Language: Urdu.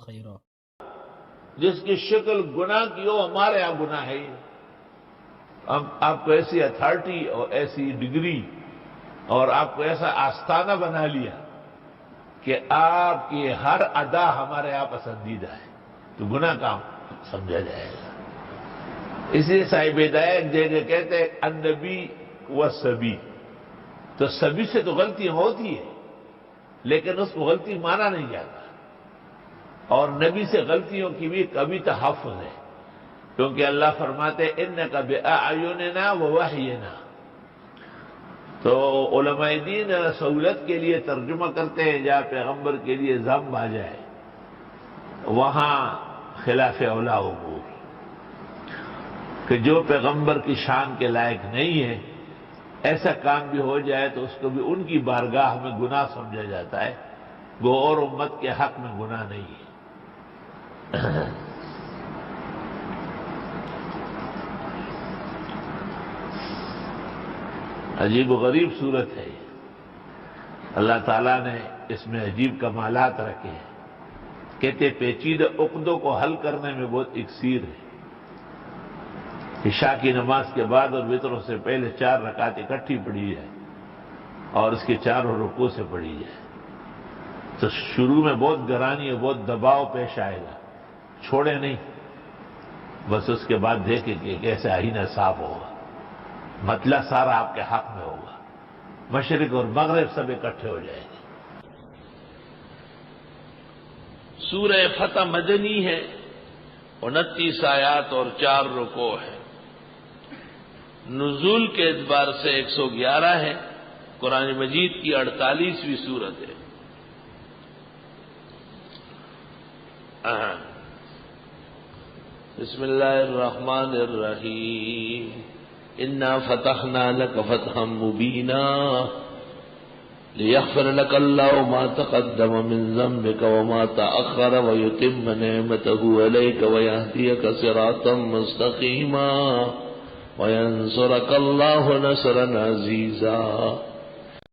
خيرا. جس کی شکل گناہ کی ہو، ہمارے یہاں گناہ ہے یہ. ہم آپ کو ایسی اتھارٹی اور ایسی ڈگری اور آپ کو ایسا آستانہ بنا لیا کہ آپ کی ہر ادا ہمارے یہاں پسندیدہ ہے، تو گناہ کام سمجھا جائے گا. اس لیے صاحب ہدایت جگہ کہتے ہیں النبی و سبی، تو سبھی سے تو غلطی ہوتی ہے لیکن اس کو غلطی مانا نہیں جاتا، اور نبی سے غلطیوں کی بھی کبھی تحفظ ہے، کیونکہ اللہ فرماتے انک بأعیننا ووحینا. تو علماء دین سہولت کے لیے ترجمہ کرتے ہیں جہاں پیغمبر کے لیے ذم آ جائے وہاں خلاف اولا امور، کہ جو پیغمبر کی شان کے لائق نہیں ہے ایسا کام بھی ہو جائے تو اس کو بھی ان کی بارگاہ میں گناہ سمجھا جاتا ہے، وہ اور امت کے حق میں گناہ نہیں ہے. عجیب و غریب صورت ہے یہ. اللہ تعالیٰ نے اس میں عجیب کمالات رکھے ہیں. کہتے پیچیدہ عقدوں کو حل کرنے میں بہت اکسیر ہے. عشاء کی نماز کے بعد اور وطروں سے پہلے 4 رکعت اکٹھی پڑھی جائے اور اس کے 4 رکوع سے پڑھی جائے تو شروع میں بہت گرانی اور بہت دباؤ پیش آئے گا، چھوڑے نہیں، بس اس کے بعد دیکھیں کہ کیسے آئینہ صاف ہوگا، مطلع سارا آپ کے حق میں ہوگا، مشرق اور مغرب سب اکٹھے ہو جائیں گے. سورہ فتح مدنی ہے، 29 آیات اور 4 رکوع ہے. نزول کے اعتبار سے 111 ہے. قرآن مجید کی 48ویں سورت ہے. بسم اللہ الرحمن الرحیم. انا فتحنا لك فتحا مبینا لیغفر لك الله ما تقدم من ذنبك وما تأخر ويتم نعمته عليك ويهديك صراطا مستقيما وينصرك الله نصرا عزيزا.